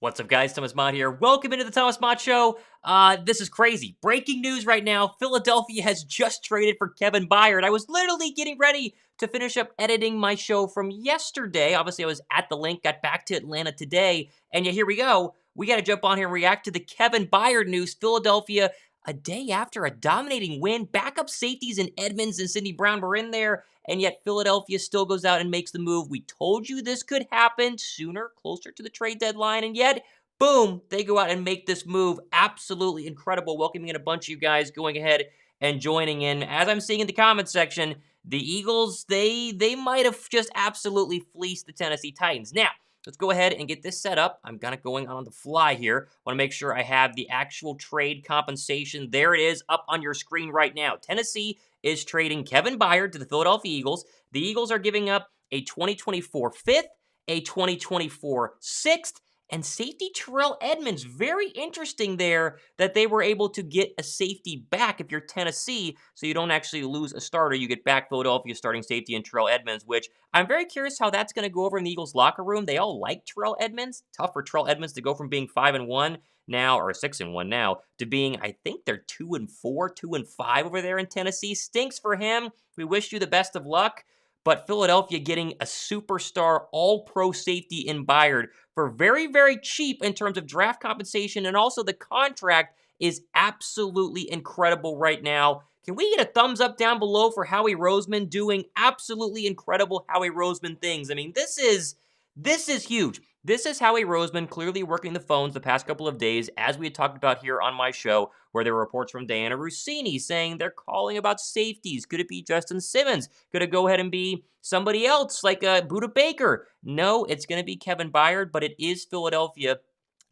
What's up, guys? Thomas Mott here. Welcome into the Thomas Mott Show. This is crazy. Breaking news right now. Philadelphia has just traded for Kevin Byard. I was literally getting ready to finish up editing my show from yesterday. Obviously, I was at the link, got back to Atlanta today, and yeah, here we go. We got to jump on here and react to the Kevin Byard news. Philadelphia, a day after a dominating win, backup safeties in Edmunds and Sidney Brown were in there, and yet Philadelphia still goes out and makes the move. We told you this could happen sooner, closer to the trade deadline, and yet, boom, they go out and make this move. Absolutely incredible. Welcoming in a bunch of you guys going ahead and joining in. As I'm seeing in the comments section, the Eagles, they might have just absolutely fleeced the Tennessee Titans. Now, let's go ahead and get this set up. I'm kind of going on the fly here. Want to make sure I have the actual trade compensation. There it is up on your screen right now. Tennessee is trading Kevin Byard to the Philadelphia Eagles. The Eagles are giving up a 2024 fifth, a 2024 sixth, and safety Terrell Edmunds. Very interesting there that they were able to get a safety back if you're Tennessee, so you don't actually lose a starter. You get back Philadelphia starting safety and Terrell Edmunds, which I'm very curious how that's going to go over in the Eagles locker room. They all like Terrell Edmunds. Tough for Terrell Edmunds to go from being 5-1 now, or 6-1 now, to being, I think they're 2-4, 2-5 over there in Tennessee. Stinks for him. We wish you the best of luck. But Philadelphia getting a superstar all-pro safety in Byard for very, very cheap in terms of draft compensation, and also the contract is absolutely incredible right now. Can we get a thumbs up down below for Howie Roseman doing absolutely incredible Howie Roseman things? I mean, this is huge. This is Howie Roseman clearly working the phones the past couple of days, as we had talked about here on my show, where there were reports from Diana Rossini saying they're calling about safeties. Could it be Justin Simmons? Could it go ahead and be somebody else like Budda Baker? No, it's going to be Kevin Byard, but it is Philadelphia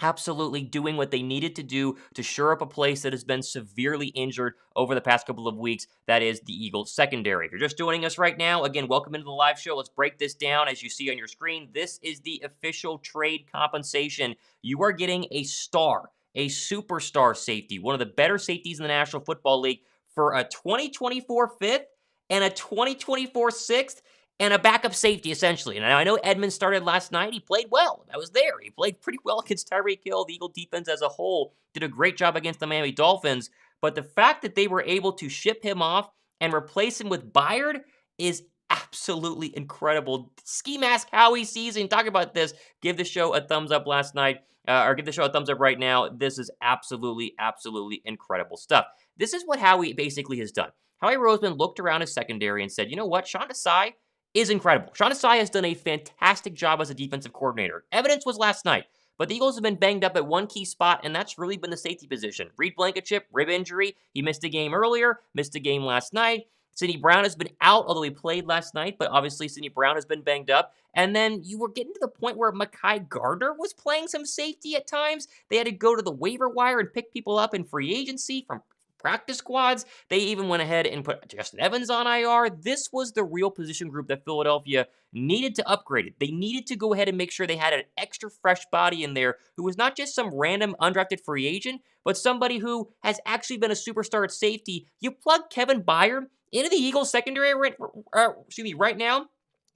absolutely doing what they needed to do to shore up a place that has been severely injured over the past couple of weeks. That is the Eagles secondary. If you're just joining us right now, again, welcome into the live show. Let's break this down. As you see on your screen, this is the official trade compensation. You are getting a star, a superstar safety, one of the better safeties in the National Football League for a 2024 fifth and a 2024 sixth. And a backup safety, essentially. And I know Edmunds started last night. He played well. I was there. He played pretty well against Tyreek Hill. The Eagle defense as a whole did a great job against the Miami Dolphins. But the fact that they were able to ship him off and replace him with Byard is absolutely incredible. Ski Mask Howie season. Talk about this. Give the show a thumbs up last night. Or give the show a thumbs up right now. This is absolutely, absolutely incredible stuff. This is what Howie basically has done. Howie Roseman looked around his secondary and said, you know what? Sean Desai is incredible. Sean Desai has done a fantastic job as a defensive coordinator. Evidence was last night, but the Eagles have been banged up at one key spot, and that's really been the safety position. Reed Blankenship, rib injury. He missed a game earlier, missed a game last night. Sidney Brown has been out, although he played last night, but obviously Sidney Brown has been banged up. And then you were getting to the point where Mekhi Gardner was playing some safety at times. They had to go to the waiver wire and pick people up in free agency from practice squads. They even went ahead and put Justin Evans on IR. This was the real position group that Philadelphia needed to upgrade it. They needed to go ahead and make sure they had an extra fresh body in there who was not just some random undrafted free agent, but somebody who has actually been a superstar at safety. You plug Kevin Byard into the Eagles secondary right now,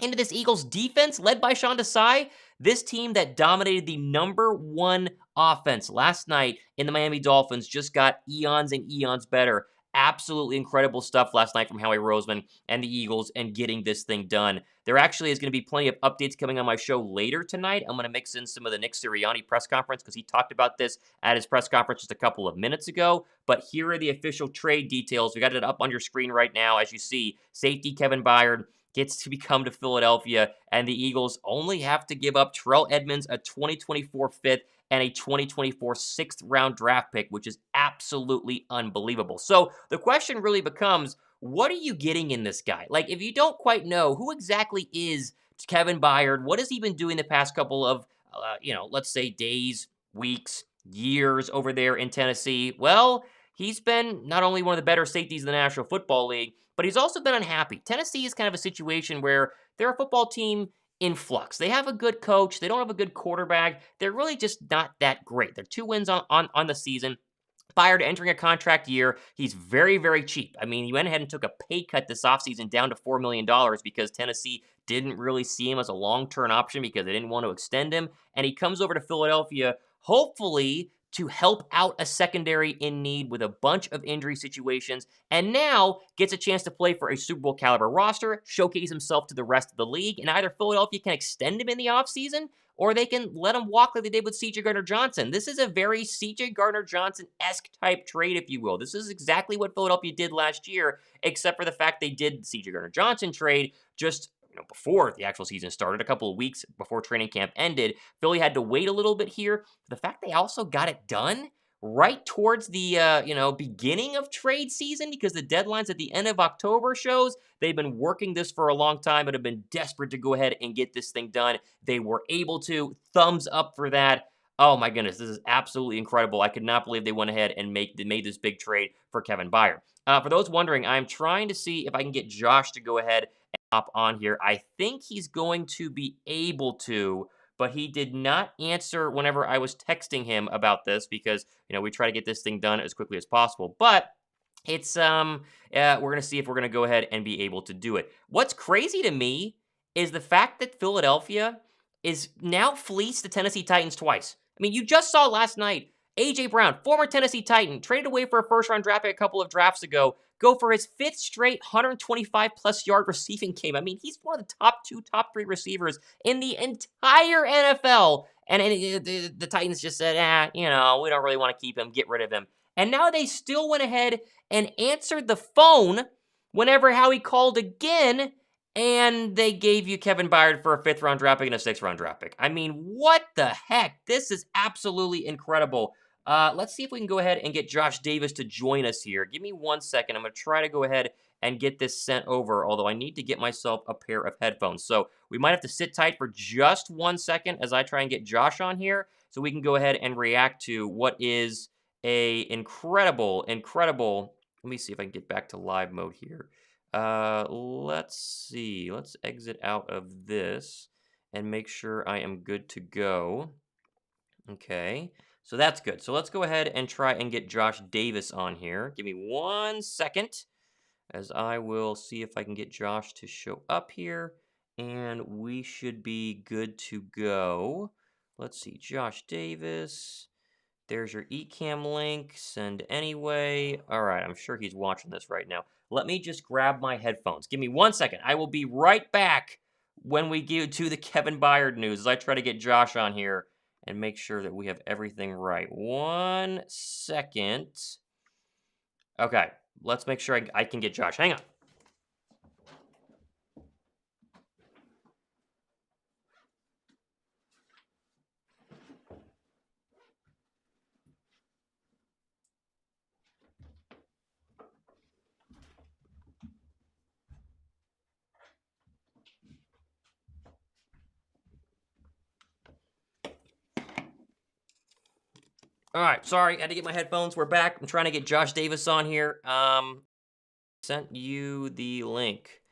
into this Eagles defense led by Sean Desai, this team that dominated the #1 offense last night in the Miami Dolphins just got eons and eons better. Absolutely incredible stuff last night from Howie Roseman and the Eagles and getting this thing done. There actually is going to be plenty of updates coming on my show later tonight. I'm going to mix in some of the Nick Sirianni press conference because he talked about this at his press conference just a couple of minutes ago. But here are the official trade details. We got it up on your screen right now. As you see, safety Kevin Byard gets to become to Philadelphia, and the Eagles only have to give up Terrell Edmunds, a 2024 fifth, and a 2024 sixth round draft pick, which is absolutely unbelievable. So the question really becomes, what are you getting in this guy? Like, if you don't quite know, who exactly is Kevin Byard? What has he been doing the past couple of, let's say days, weeks, years over there in Tennessee? Well, he's been not only one of the better safeties in the National Football League, but he's also been unhappy. Tennessee is kind of a situation where they're a football team in flux. They have a good coach. They don't have a good quarterback. They're really just not that great. They're 2 wins on the season. Byard entering a contract year. He's very, very cheap. I mean, he went ahead and took a pay cut this offseason down to $4 million because Tennessee didn't really see him as a long-term option because they didn't want to extend him. And he comes over to Philadelphia, hopefully to help out a secondary in need with a bunch of injury situations, and now gets a chance to play for a Super Bowl caliber roster, showcase himself to the rest of the league, and either Philadelphia can extend him in the offseason, or they can let him walk like they did with C.J. Gardner-Johnson. This is a very C.J. Gardner-Johnson-esque type trade, if you will. This is exactly what Philadelphia did last year, except for the fact they did the C.J. Gardner-Johnson trade just before the actual season started, a couple of weeks before training camp ended. Philly had to wait a little bit here. The fact they also got it done right towards the beginning of trade season, because the deadline's at the end of October, shows they've been working this for a long time but have been desperate to go ahead and get this thing done. They were able to. Thumbs up for that. Oh my goodness, this is absolutely incredible. I could not believe they went ahead and made this big trade for Kevin Byard. For those wondering, I'm trying to see if I can get Josh to go ahead and hop on here. I think he's going to be able to, but he did not answer whenever I was texting him about this because, we try to get this thing done as quickly as possible. But it's, we're going to see if we're going to go ahead and be able to do it. What's crazy to me is the fact that Philadelphia is now fleeced the Tennessee Titans twice. I mean, you just saw last night, A.J. Brown, former Tennessee Titan, traded away for a first-round draft pick a couple of drafts ago, go for his 5th straight 125-plus yard receiving game. I mean, he's one of the top 2, top 3 receivers in the entire NFL. And the Titans just said, we don't really want to keep him, get rid of him. And now they still went ahead and answered the phone whenever Howie called again, and they gave you Kevin Byard for a 5th-round draft pick and a 6th-round draft pick. I mean, what the heck? This is absolutely incredible. Let's see if we can go ahead and get Josh Davis to join us here. Give me 1 second. I'm going to try to go ahead and get this sent over, although I need to get myself a pair of headphones. So we might have to sit tight for just 1 second as I try and get Josh on here so we can go ahead and react to what is a incredible, let me see if I can get back to live mode here. Let's see. Let's exit out of this and make sure I am good to go. Okay. So that's good. So let's go ahead and try and get Josh Davis on here. Give me 1 second as I will see if I can get Josh to show up here. And we should be good to go. Let's see. Josh Davis. There's your eCam link. Send anyway. All right. I'm sure he's watching this right now. Let me just grab my headphones. Give me 1 second. I will be right back when we get to the Kevin Byard news as I try to get Josh on here and make sure that we have everything right. 1 second. Okay, let's make sure I can get Josh. Hang on. All right, sorry, I had to get my headphones. We're back. I'm trying to get Josh Davis on here. Sent you the link.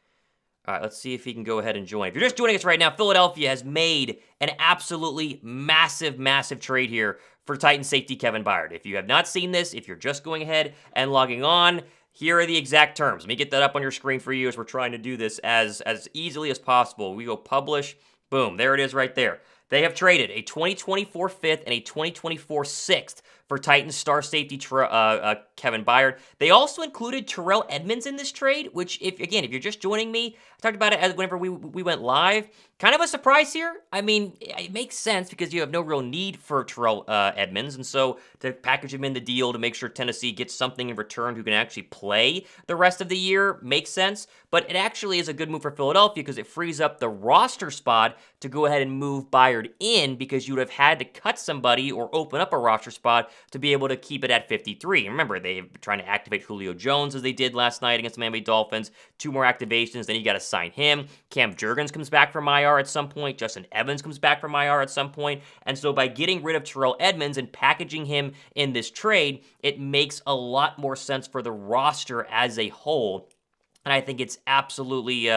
All right, let's see if he can go ahead and join. If you're just joining us right now, Philadelphia has made an absolutely massive trade here for Titan safety Kevin Byard. If you have not seen this, if you're just going ahead and logging on, here are the exact terms. Let me get that up on your screen for you as we're trying to do this as easily as possible. We go publish. Boom, there it is right there. They have traded a 2024 5th and a 2024 6th for Titans star safety Kevin Byard. They also included Terrell Edmunds in this trade, which, if you're just joining me, I talked about it as whenever we went live. Kind of a surprise here. I mean, it makes sense because you have no real need for Terrell Edmunds, and so to package him in the deal to make sure Tennessee gets something in return who can actually play the rest of the year makes sense. But it actually is a good move for Philadelphia because it frees up the roster spot to go ahead and move Byard in, because you would have had to cut somebody or open up a roster spot to be able to keep it at 53. Remember, they're trying to activate Julio Jones as they did last night against the Miami Dolphins. 2 more activations, then you got to sign him. Cam Jurgens comes back from IR at some point. Justin Evans comes back from IR at some point. And so by getting rid of Terrell Edmunds and packaging him in this trade, it makes a lot more sense for the roster as a whole. And I think it's absolutely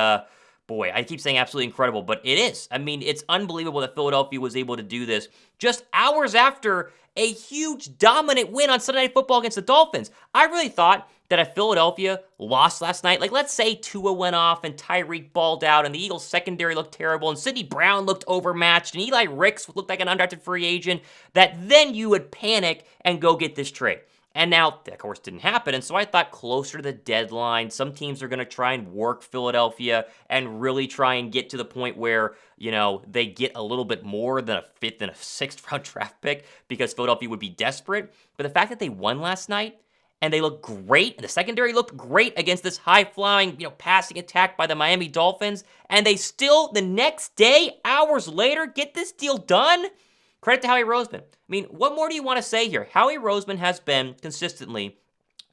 Boy, I keep saying absolutely incredible, but it is. I mean, it's unbelievable that Philadelphia was able to do this just hours after a huge dominant win on Sunday Night Football against the Dolphins. I really thought that if Philadelphia lost last night, like let's say Tua went off and Tyreek balled out and the Eagles secondary looked terrible and Sidney Brown looked overmatched and Eli Ricks looked like an undrafted free agent, that then you would panic and go get this trade. And now, that of course, didn't happen. And so I thought closer to the deadline, some teams are going to try and work Philadelphia and really try and get to the point where, they get a little bit more than a fifth and a sixth round draft pick because Philadelphia would be desperate. But the fact that they won last night and they looked great, and the secondary looked great against this high-flying, passing attack by the Miami Dolphins, and they still, the next day, hours later, get this deal done. Credit to Howie Roseman. I mean, what more do you want to say here? Howie Roseman has been consistently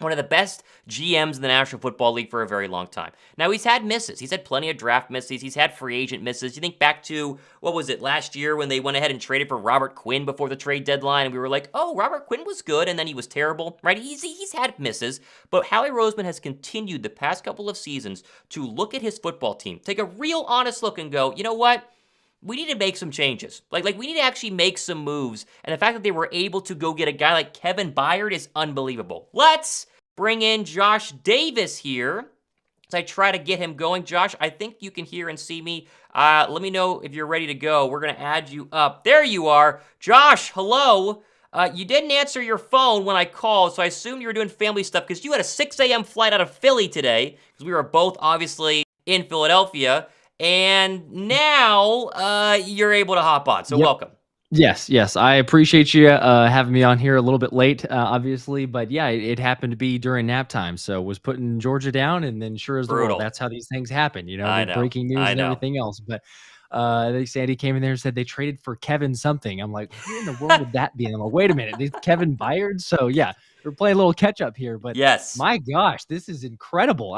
one of the best GMs in the National Football League for a very long time. Now, he's had misses. He's had plenty of draft misses. He's had free agent misses. You think back to, last year when they went ahead and traded for Robert Quinn before the trade deadline, and we were like, oh, Robert Quinn was good, and then he was terrible, right? He's had misses, but Howie Roseman has continued the past couple of seasons to look at his football team, take a real honest look and go, you know what? We need to make some changes. Like we need to actually make some moves. And the fact that they were able to go get a guy like Kevin Byard is unbelievable. Let's bring in Josh Davis here as I try to get him going. Josh, I think you can hear and see me. Let me know if you're ready to go. We're going to add you up. There you are. Josh, hello. You didn't answer your phone when I called, so I assumed you were doing family stuff because you had a 6 a.m. flight out of Philly today because we were both obviously in Philadelphia. And now you're able to hop on, so welcome. Yes. I appreciate you having me on here a little bit late, obviously. But yeah, it happened to be during nap time. So was putting Georgia down, and then sure as the world, that's how these things happen, I know. breaking news and everything else. But Sandy came in there and said they traded for Kevin something. I'm like, who in the world would that be? And I'm like, wait a minute, it's Kevin Byard? So yeah, we're playing a little catch up here. But yes, my gosh, this is incredible.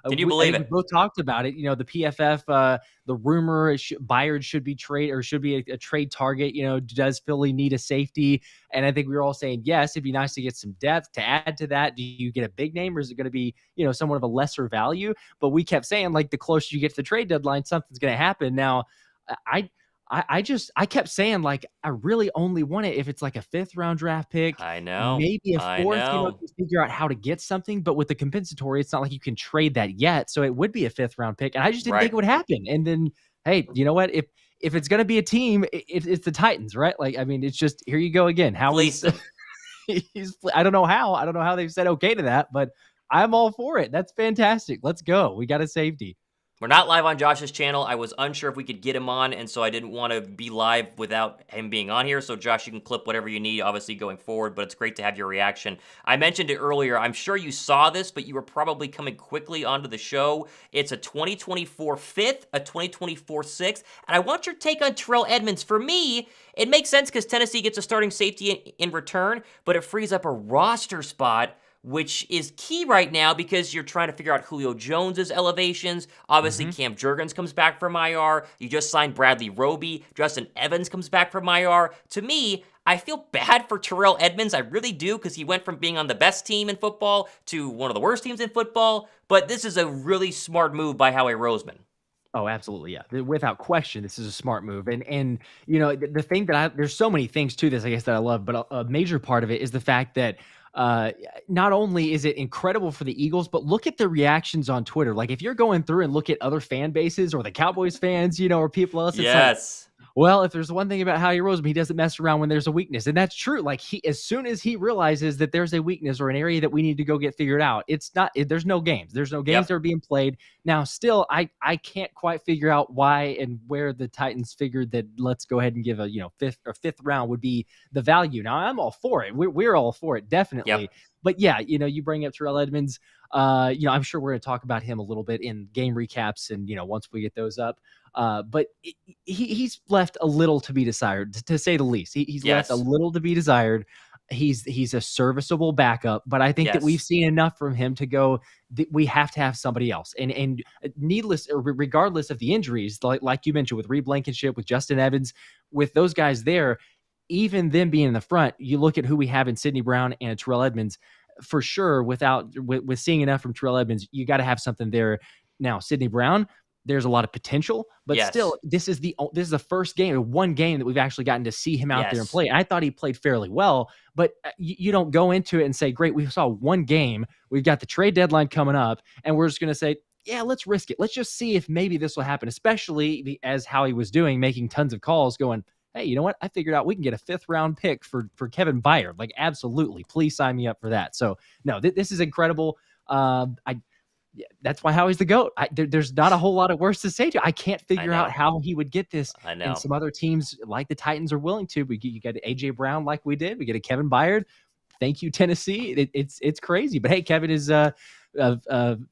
Can you believe it? We both talked about it. The PFF, the rumor Byard should be a trade target. Does Philly need a safety? And I think we were all saying yes. It'd be nice to get some depth to add to that. Do you get a big name, or is it going to be somewhat of a lesser value? But we kept saying like the closer you get to the trade deadline, something's going to happen. Now, I kept saying like I really only want it if it's like a 5th round draft pick. I know, maybe a 4th. To figure out how to get something, but with the compensatory, it's not like you can trade that yet. So it would be a 5th round pick, and I just didn't think it would happen. And then, hey, you know what? If it's gonna be a team, it's the Titans, right? Like, I mean, it's just here you go again. Howie's I don't know how they've said okay to that, but I'm all for it. That's fantastic. Let's go. We got a safety. We're not live on Josh's channel. I was unsure if we could get him on, and so I didn't want to be live without him being on here. So, Josh, you can clip whatever you need, obviously, going forward, but it's great to have your reaction. I mentioned it earlier. I'm sure you saw this, but you were probably coming quickly onto the show. It's a 2024 5th, a 2024 6th, and I want your take on Terrell Edmunds. For me, it makes sense because Tennessee gets a starting safety in return, but it frees up a roster spot, which is key right now because you're trying to figure out Julio Jones's elevations. Obviously, Cam Jurgens comes back from IR. You just signed Bradley Roby. Justin Evans comes back from IR. To me, I feel bad for Terrell Edmunds. I really do, because he went from being on the best team in football to one of the worst teams in football. But this is a really smart move by Howie Roseman. Oh, absolutely. Yeah. Without question, this is a smart move. And the thing that there's so many things to this, I guess, that I love, but a major part of it is the fact that not only is it incredible for the Eagles, but look at the reactions on Twitter. Like if you're going through and look at other fan bases or the Cowboys fans, or people else, it's like, well, if there's one thing about Howie Roseman, he doesn't mess around when there's a weakness. And that's true. Like as soon as he realizes that there's a weakness or an area that we need to go get figured out, there's no games. There's no games that are being played. Now, still, I can't quite figure out why and where the Titans figured that let's go ahead and give a, 5th round would be the value. Now, I'm all for it. We're all for it, definitely. Yep. But yeah, you bring up Terrell Edmunds. I'm sure we're going to talk about him a little bit in game recaps and, once we get those up. But he's left a little to be desired, to say the least. He's left a little to be desired. He's a serviceable backup, but I think that we've seen enough from him to go. We have to have somebody else, and needless or regardless of the injuries, like you mentioned with Reed Blankenship, with Justin Evans, with those guys there, even them being in the front, you look at who we have in Sidney Brown and Terrell Edmunds. For sure, with seeing enough from Terrell Edmunds, you got to have something there. Now, Sidney Brown, there's a lot of potential, but Yes. still, this is the first game, one game that we've actually gotten to see him out there and Yes. play. I thought he played fairly well, but you don't go into it and say, great, we saw one game, we've got the trade deadline coming up, and we're just going to say, yeah, let's risk it. Let's just see if maybe this will happen, especially as Howie was doing, making tons of calls going, hey, you know what? I figured out we can get a 5th-round pick for Kevin Byard. Like, absolutely. Please sign me up for that. So, no, this is incredible. That's why Howie's the GOAT. There's not a whole lot of words to say to you. I can't figure out how he would get this. I And know. some other teams like the Titans are willing to. You get A.J. Brown like we did. We get a Kevin Byard. Thank you, Tennessee. It's crazy. But, hey, Kevin is a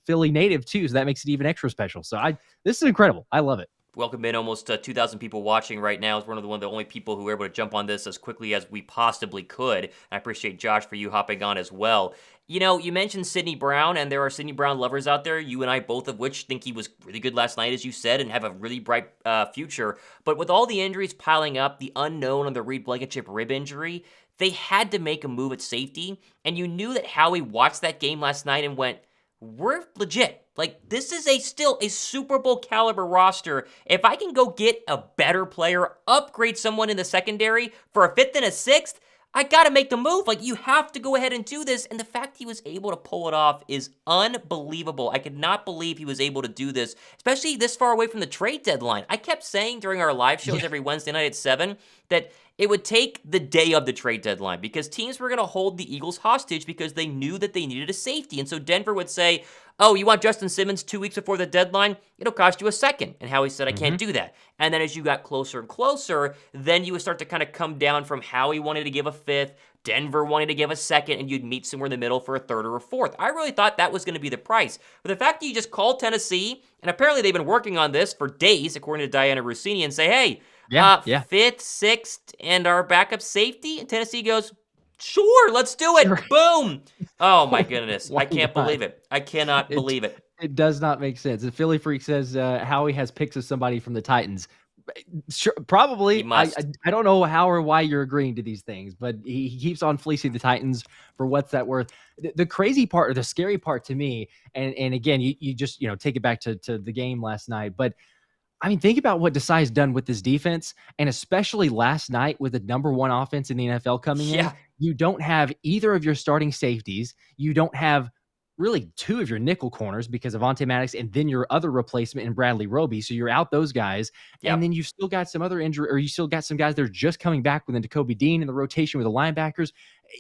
Philly native, too, so that makes it even extra special. So this is incredible. I love it. Welcome in, almost 2,000 people watching right now. It's one of the only people who were able to jump on this as quickly as we possibly could. And I appreciate Josh for you hopping on as well. You know, you mentioned Sidney Brown, and there are Sidney Brown lovers out there, you and I both of which think he was really good last night, as you said, and have a really bright future. But with all the injuries piling up, the unknown on the Reed Blankenship rib injury, they had to make a move at safety. And you knew that Howie watched that game last night and went, we're legit. Like, this is still a Super Bowl caliber roster. If I can go get a better player, upgrade someone in the secondary for a 5th and a 6th, I got to make the move. Like, you have to go ahead and do this. And the fact he was able to pull it off is unbelievable. I could not believe he was able to do this, especially this far away from the trade deadline. I kept saying during our live shows every Wednesday night at 7 that it would take the day of the trade deadline because teams were going to hold the Eagles hostage because they knew that they needed a safety. And so Denver would say, oh, you want Justin Simmons 2 weeks before the deadline? It'll cost you a 2nd. And Howie said, I can't do that. And then as you got closer and closer, then you would start to kind of come down from Howie wanted to give a 5th, Denver wanted to give a 2nd, and you'd meet somewhere in the middle for a 3rd or a 4th. I really thought that was going to be the price. But the fact that you just called Tennessee, and apparently they've been working on this for days, according to Diana Rossini, and say, hey, 5th, 6th, and our backup safety? And Tennessee goes, sure, let's do it. Sure. Boom. Oh, my goodness. I can't believe it. I cannot believe it. It does not make sense. The Philly Freak says Howie has picks of somebody from the Titans. Sure, probably. I don't know how or why you're agreeing to these things, but he keeps on fleecing the Titans for what's that worth. The crazy part or the scary part to me, and again, you just take it back to the game last night, but I mean, think about what Desai's done with this defense, and especially last night with the #1 offense in the NFL coming in. You don't have either of your starting safeties. You don't have really 2 of your nickel corners because of Avonte Maddox and then your other replacement in Bradley Roby. So you're out those guys. And then you've still got some other injury, or you still got some guys that are just coming back within Jacoby Dean in the rotation with the linebackers.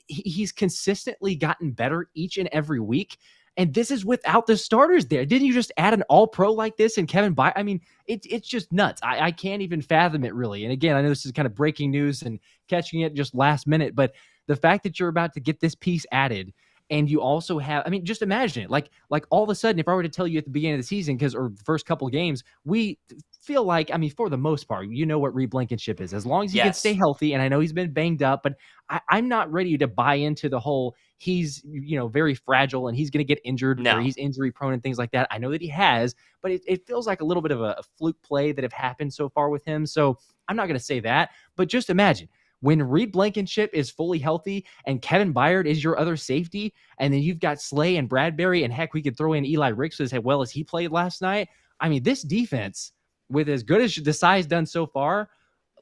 He's consistently gotten better each and every week. And this is without the starters there. Didn't you just add an all-pro like this and Kevin Byard? I mean, it's just nuts. I can't even fathom it, really. And again, I know this is kind of breaking news and catching it just last minute, but the fact that you're about to get this piece added, and you also have, I mean, just imagine it. Like all of a sudden, if I were to tell you at the beginning of the season, or the first couple of games, we feel like, I mean, for the most part, you know what Reed Blankenship is. As long as he can stay healthy, and I know he's been banged up, but I'm not ready to buy into the whole he's, very fragile and he's going to get injured or he's injury prone and things like that. I know that he has, but it feels like a little bit of a fluke play that have happened so far with him. So I'm not going to say that, but just imagine when Reed Blankenship is fully healthy and Kevin Byard is your other safety, and then you've got Slay and Bradbury, and heck, we could throw in Eli Ricks as well as he played last night. I mean, this defense, with as good as Desai's done so far,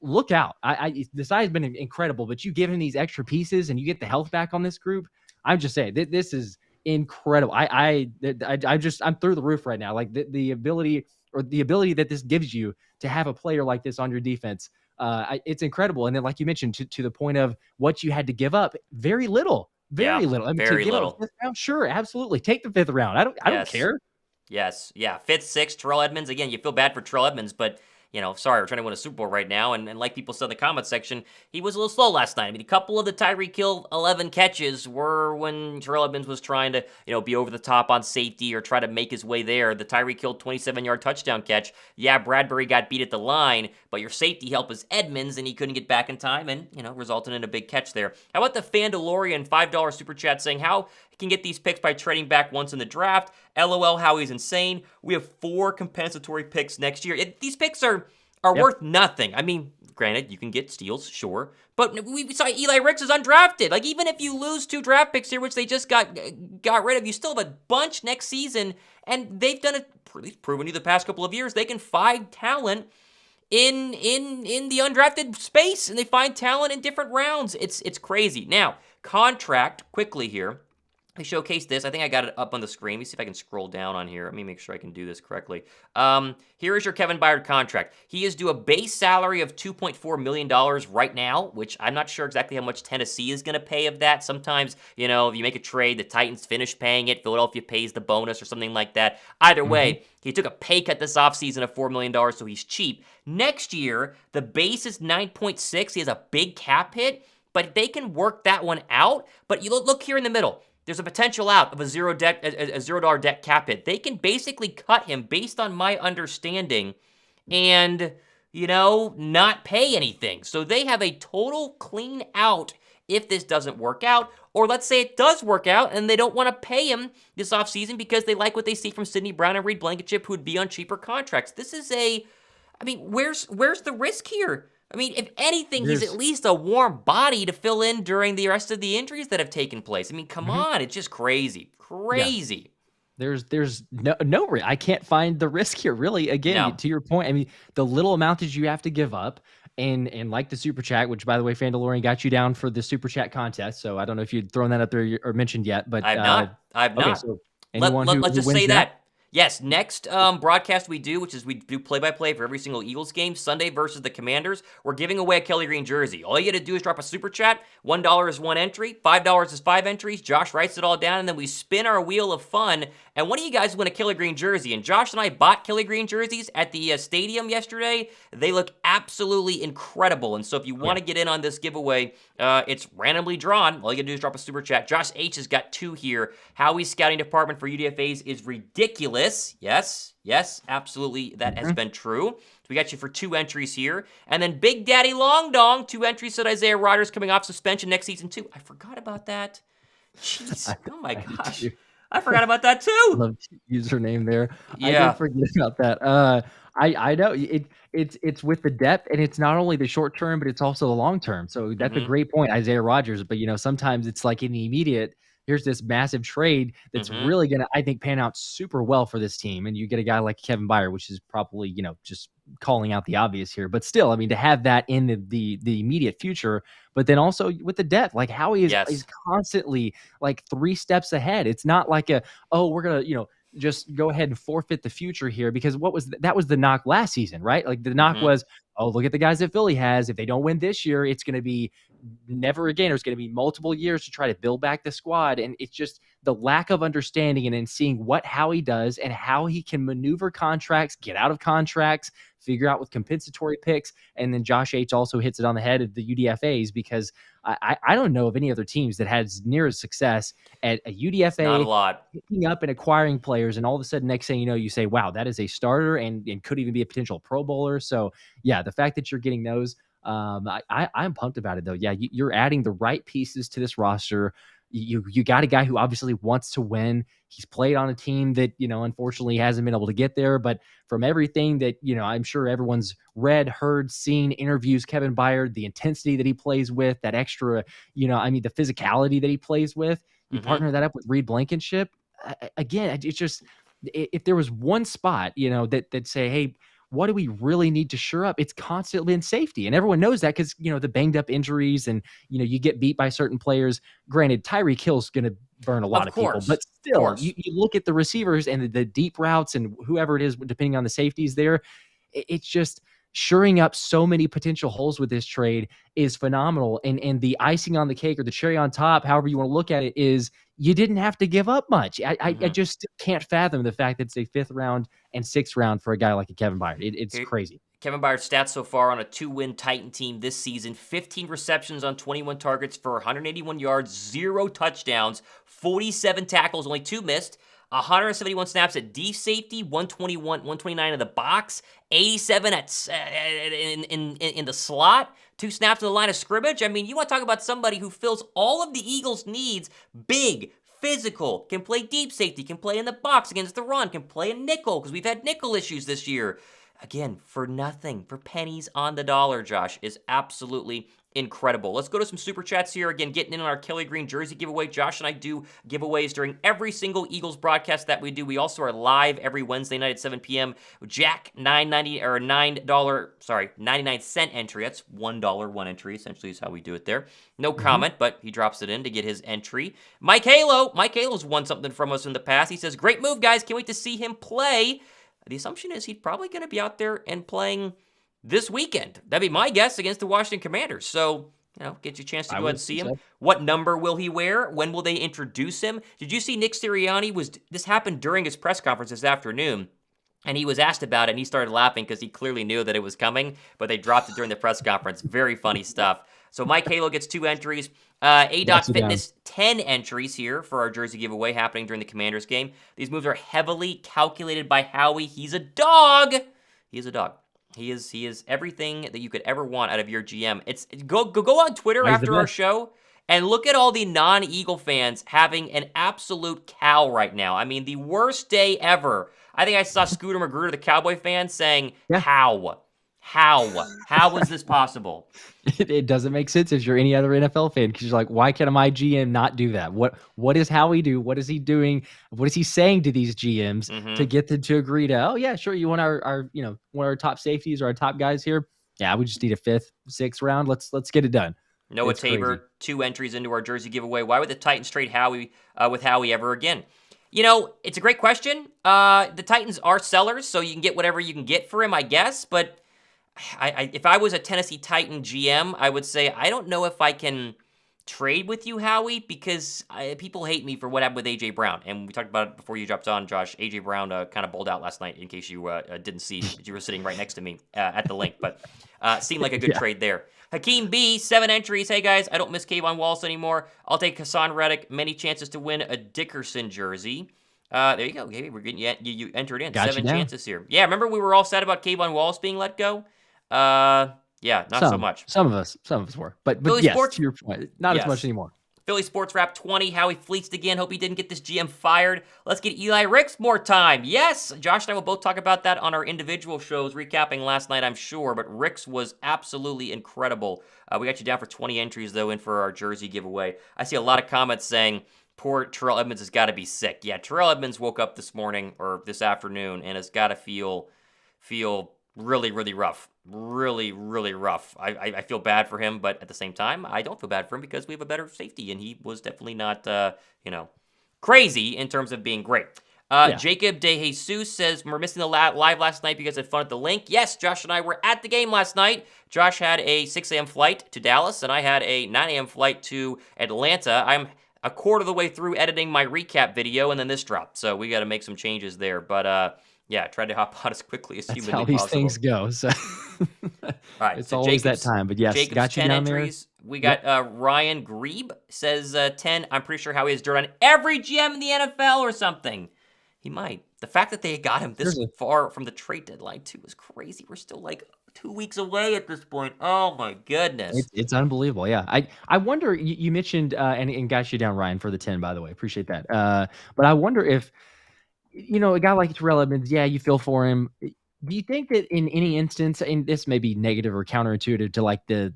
look out. Desai's been incredible, but you give him these extra pieces and you get the health back on this group. I'm just saying, this is incredible. I'm through the roof right now. Like the ability that this gives you to have a player like this on your defense. It's incredible. And then, like you mentioned, to the point of what you had to give up, very little. I mean, very little. Round, sure, absolutely. Take the 5th round. I don't care. Yes. Yeah. 5th, 6th, Terrell Edmunds. Again, you feel bad for Terrell Edmunds, but sorry, we're trying to win a Super Bowl right now. And like people said in the comment section, he was a little slow last night. I mean, a couple of the Tyreek Hill 11 catches were when Terrell Edmunds was trying to, be over the top on safety or try to make his way there. The Tyreek Hill 27-yard touchdown catch. Yeah, Bradbury got beat at the line, but your safety help is Edmunds, and he couldn't get back in time and, resulted in a big catch there. How about the Fandalorian $5 super chat saying, how can get these picks by trading back once in the draft? LOL, Howie's insane. We have 4 compensatory picks next year. These picks are, are Yep. worth nothing. I mean, granted, you can get steals, sure, but we saw Eli Ricks is undrafted. Like, even if you lose 2 draft picks here, which they just got rid of, you still have a bunch next season, and they've done it, at least proven you the past couple of years, they can find talent in the undrafted space, and they find talent in different rounds. It's crazy. Now, contract, quickly here. I showcased this. I think I got it up on the screen. Let me see if I can scroll down on here. Let me make sure I can do this correctly. Here is your Kevin Byard contract. He is due a base salary of $2.4 million right now, which I'm not sure exactly how much Tennessee is going to pay of that. Sometimes, if you make a trade, the Titans finish paying it. Philadelphia pays the bonus or something like that. Either way, he took a pay cut this offseason of $4 million, so he's cheap. Next year, the base is 9.6. He has a big cap hit, but they can work that one out. But you look here in the middle. There's a potential out of a $0 debt cap hit. They can basically cut him based on my understanding and, not pay anything. So they have a total clean out if this doesn't work out. Or let's say it does work out and they don't want to pay him this offseason because they like what they see from Sidney Brown and Reed Blankenship, who would be on cheaper contracts. This is where's the risk here? I mean, if anything, he's at least a warm body to fill in during the rest of the injuries that have taken place. I mean, come on, it's just crazy. Crazy. Yeah. There's no I can't find the risk here, really. Again, to your point, I mean, the little amount that you have to give up, and like the super chat, which, by the way, Fandalorian got you down for the super chat contest. So I don't know if you'd thrown that up there or mentioned yet, but I've not. Okay, so let's just say that. Yes, next broadcast we do, which is we do play-by-play for every single Eagles game, Sunday versus the Commanders, we're giving away a Kelly Green jersey. All you got to do is drop a super chat. $1 is 1 entry. $5 is 5 entries. Josh writes it all down, and then we spin our wheel of fun. And one of you guys win a Kelly Green jersey. And Josh and I bought Kelly Green jerseys at the stadium yesterday. They look absolutely incredible. And so if you want to get in on this giveaway, it's randomly drawn. All you got to do is drop a super chat. Josh H has got 2 here. Howie's scouting department for UDFAs is ridiculous. Yes, absolutely. That has been true. So we got you for 2 entries here. And then Big Daddy Long Dong, 2 entries, said Isaiah Rodgers coming off suspension next season too. I forgot about that. Jeez. Oh my gosh. I forgot about that too. I love the username there. Yeah. I did forget about that. I know it's with the depth, and it's not only the short term, but it's also the long term. So that's a great point, Isaiah Rodgers. But sometimes it's like in the immediate, here's this massive trade that's really going to, I think, pan out super well for this team. And you get a guy like Kevin Byard, which is probably, just calling out the obvious here. But still, I mean, to have that in the immediate future, but then also with the depth, like Howie is constantly like 3 steps ahead. It's not like we're going to, just go ahead and forfeit the future here, because that was the knock last season, right? Like the knock was, look at the guys that Philly has. If they don't win this year, it's going to be never again. There's going to be multiple years to try to build back the squad. And it's just the lack of understanding and then seeing what Howie does and how he can maneuver contracts, get out of contracts, figure out with compensatory picks. And then Josh H also hits it on the head of the UDFAs, because I don't know of any other teams that had as near as success at a UDFA. Not a lot. Picking up and acquiring players, and all of a sudden, next thing you know, you say, wow, that is a starter and could even be a potential Pro Bowler. So, yeah, the fact that you're getting those, I'm pumped about it, though. Yeah, you're adding the right pieces to this roster. You got a guy who obviously wants to win. He's played on a team that, unfortunately hasn't been able to get there. But from everything that, I'm sure everyone's read, heard, seen, interviews, Kevin Byard, the intensity that he plays with, that extra, the physicality that he plays with, you partner that up with Reed Blankenship. Again, it's just, if there was one spot, that say, hey, what do we really need to shore up? It's constantly in safety. And everyone knows that because, the banged up injuries and, you get beat by certain players. Granted, Tyreek Hill's going to burn a lot of people, but still, you look at the receivers and the deep routes and whoever it is, depending on the safeties there, it's just shoring up so many potential holes with this trade is phenomenal. And the icing on the cake, or the cherry on top, however you want to look at it, is you didn't have to give up much. I just can't fathom the fact that it's a 5th round and 6th round for a guy like a Kevin Byard. It's crazy. Kevin Byard's stats so far on a 2-win Titan team this season: 15 receptions on 21 targets for 181 yards, 0 touchdowns, 47 tackles, only 2 missed, 171 snaps at deep safety, 129 in the box, 87 in the slot, 2 snaps in the line of scrimmage. I mean, you want to talk about somebody who fills all of the Eagles' needs: big, physical, can play deep safety, can play in the box against the run, can play a nickel, because we've had nickel issues this year. again, for nothing, for pennies on the dollar, Josh, is absolutely incredible. Let's go to some super chats here. Again, getting in on our Kelly Green jersey giveaway. Josh and I do giveaways during every single Eagles broadcast that we do. We also are live every Wednesday night at 7 p.m. Jack $9.99 entry. That's $1 entry, essentially is how we do it there. No comment, but he drops it in to get his entry. Mike Halo's won something from us in the past. He says, great move, guys. Can't wait to see him play. The assumption is he's probably going to be out there and playing this weekend. That'd be my guess against the Washington Commanders. So, get you a chance to go ahead and see him. What number will he wear? When will they introduce him? Did you see Nick Sirianni? This happened during his press conference this afternoon, and he was asked about it, and he started laughing because he clearly knew that it was coming, but they dropped it during the press conference. Very funny stuff. So Mike Halo gets 2 entries. A. Fitness, 10 entries here for our jersey giveaway happening during the Commanders game. These moves are heavily calculated by Howie. He's a dog. He is a dog. He is everything that you could ever want out of your GM. Go on Twitter after our show and look at all the non-Eagle fans having an absolute cow right now. I mean, the worst day ever. I think I saw Scooter Magruder, the Cowboy fan, saying, How is this possible? It doesn't make sense if you're any other NFL fan, because you're like, why can my GM not do that? What is Howie do? What is he doing? What is he saying to these GMs to get them to agree to, oh yeah, sure, you want our one of our top safeties or our top guys here? Yeah, we just need a 5th, 6th round. Let's get it done. Noah Tabor, 2 entries into our jersey giveaway. Why would the Titans trade Howie with Howie ever again? It's a great question. The Titans are sellers, so you can get whatever you can get for him, I guess, but if I was a Tennessee Titan GM, I would say, I don't know if I can trade with you, Howie, because people hate me for what happened with A.J. Brown. And we talked about it before you dropped on, Josh. A.J. Brown kind of bowled out last night, in case you didn't see. You were sitting right next to me at the link, but seemed like a good trade there. Hakeem B, 7 entries. Hey, guys, I don't miss Kayvon Wallace anymore. I'll take Hassan Reddick. Many chances to win a Dickerson jersey. There you go. Hey, we're getting you entered in. 7 chances here. Yeah, remember we were all sad about Kayvon Wallace being let go? Yeah, not so much. Some of us were, but yes, Sports, to your point, not as much anymore. Philly Sports Wrap 20, Howie fleeced again. Hope he didn't get this GM fired. Let's get Eli Ricks more time. Yes, Josh and I will both talk about that on our individual shows, recapping last night, I'm sure, but Ricks was absolutely incredible. We got you down for 20 entries, though, in for our jersey giveaway. I see a lot of comments saying, poor Terrell Edmunds has got to be sick. Yeah, Terrell Edmunds woke up this morning, or this afternoon, and has got to feel really, really rough. Really, really rough. I feel bad for him, but at the same time, I don't feel bad for him because we have a better safety, and he was definitely not, crazy in terms of being great. Jacob De Jesus says, we're missing the live last night because I had fun at the link. Yes, Josh and I were at the game last night. Josh had a 6 a.m. flight to Dallas, and I had a 9 a.m. flight to Atlanta. I'm a quarter of the way through editing my recap video, and then this dropped, so we got to make some changes there, but yeah, tried to hop on as quickly as humanly possible. That's how these things go. So all right, it's always that time. But yes, Jacob's got you 10 down entries. There. We got Ryan Grebe says 10. I'm pretty sure Howie has dirt on every GM in the NFL or something. He might. The fact that they got him this far from the trade deadline, too, is crazy. We're still like 2 weeks away at this point. Oh, my goodness. It's unbelievable. Yeah. I wonder, you mentioned, and got you down, Ryan, for the 10, by the way. Appreciate that. But I wonder if, a guy like Terrell Edmunds, yeah, you feel for him. Do you think that in any instance, and this may be negative or counterintuitive to like the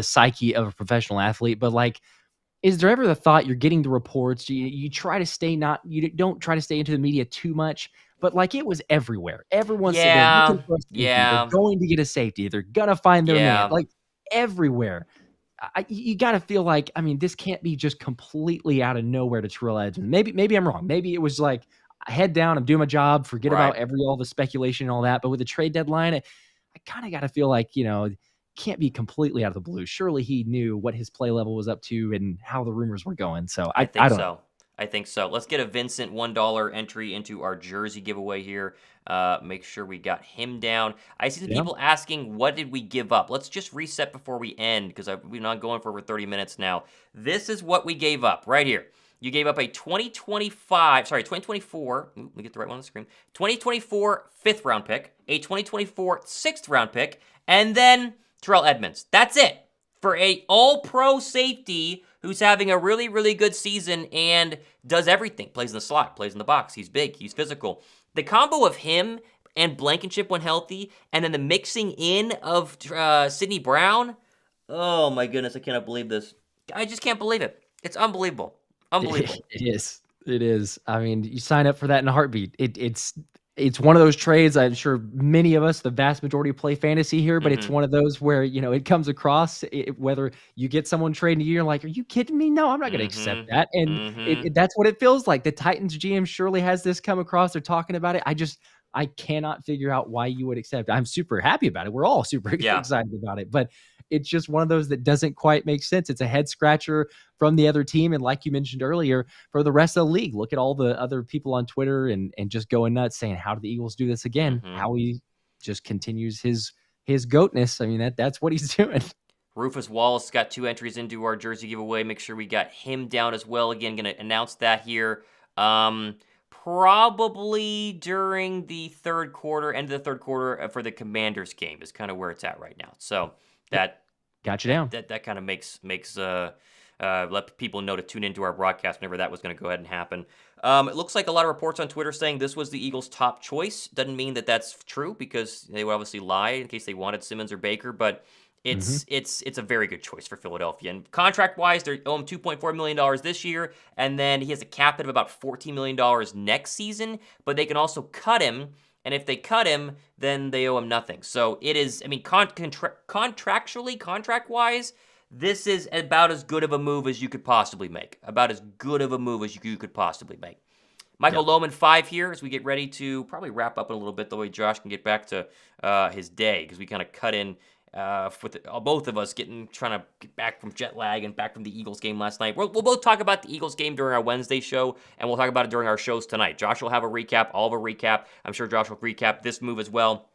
psyche of a professional athlete, but like, is there ever the thought you're getting the reports? You try to stay you don't try to stay into the media too much, but like it was everywhere. Everyone's they're going to get a safety. They're gonna find their man. Like everywhere. You got to feel like, this can't be just completely out of nowhere to Terrell Edmunds. Maybe I'm wrong. Maybe it was like, head down, I'm doing my job, forget about all the speculation and all that. But with the trade deadline, I kind of got to feel like, can't be completely out of the blue. Surely he knew what his play level was up to and how the rumors were going. So I think so. I think so. Let's get a Vincent $1 entry into our jersey giveaway here. Make sure we got him down. I see some people asking, what did we give up? Let's just reset before we end because we're not going for over 30 minutes now. This is what we gave up right here. You gave up a 2024, let me get the right one on the screen, 2024 5th round pick, a 2024 6th round pick, and then Terrell Edmunds. That's it for a all-pro safety who's having a really, really good season and does everything. Plays in the slot, plays in the box. He's big, he's physical. The combo of him and Blankenship when healthy, and then the mixing in of Sidney Brown. Oh my goodness, I cannot believe this. I just can't believe it. It's unbelievable. Unbelievable. It is. It is. I mean, you sign up for that in a heartbeat. It's one of those trades. I'm sure many of us, the vast majority, play fantasy here, but it's one of those where it comes across. Whether you get someone trading you, you're like, "Are you kidding me? No, I'm not going to accept that." And that's what it feels like. The Titans GM surely has this come across. They're talking about it. I cannot figure out why you would accept it. I'm super happy about it. We're all super excited about it, but it's just one of those that doesn't quite make sense. It's a head scratcher from the other team. And like you mentioned earlier, for the rest of the league, look at all the other people on Twitter and just going nuts saying, how do the Eagles do this again? Howie just continues his goatness. I mean, that's what he's doing. Rufus Wallace got 2 entries into our jersey giveaway. Make sure we got him down as well. Again, going to announce that here. Probably during the third quarter, end of the third quarter for the Commanders game is kind of where it's at right now. So that got you down. That kind of makes let people know to tune into our broadcast whenever that was going to go ahead and happen. It looks like a lot of reports on Twitter saying this was the Eagles' top choice. Doesn't mean that that's true because they would obviously lie in case they wanted Simmons or Baker, but it's a very good choice for Philadelphia. And contract-wise, they owe him $2.4 million this year, and then he has a cap hit of about $14 million next season, but they can also cut him, and if they cut him, then they owe him nothing. So it is, I mean, contractually, contract-wise, this is about as good of a move as you could possibly make. About as good of a move as you could possibly make. Michael Lohman 5 here as we get ready to probably wrap up in a little bit, the way Josh can get back to his day, because we kind of cut in with both of us trying to get back from jet lag and back from the Eagles game last night. We'll both talk about the Eagles game during our Wednesday show, and we'll talk about it during our shows tonight. Josh will have a recap, all of a recap. I'm sure Josh will recap this move as well.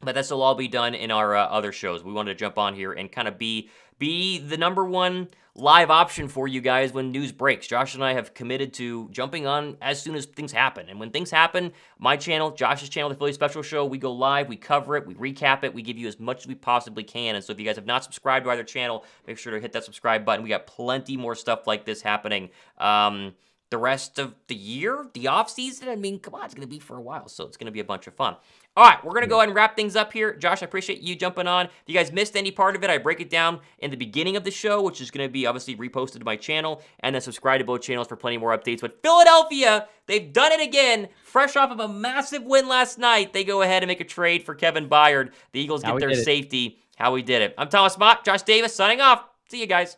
But this will all be done in our other shows. We wanted to jump on here and kind of be the number one live option for you guys when news breaks. Josh and I have committed to jumping on as soon as things happen. And when things happen, my channel, Josh's channel, The Philly Special Show, we go live, we cover it, we recap it, we give you as much as we possibly can. And so if you guys have not subscribed to either channel, make sure to hit that subscribe button. We got plenty more stuff like this happening. The rest of the year, the off season, I mean, come on, it's going to be for a while, so it's going to be a bunch of fun. All right, we're going to go ahead and wrap things up here. Josh, I appreciate you jumping on. If you guys missed any part of it, I break it down in the beginning of the show, which is going to be obviously reposted to my channel, and then subscribe to both channels for plenty more updates. But Philadelphia, they've done it again. Fresh off of a massive win last night, they go ahead and make a trade for Kevin Byard. The Eagles get their safety. Howie did it. I'm Thomas Mott, Josh Davis, signing off. See you guys.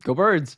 Go Birds.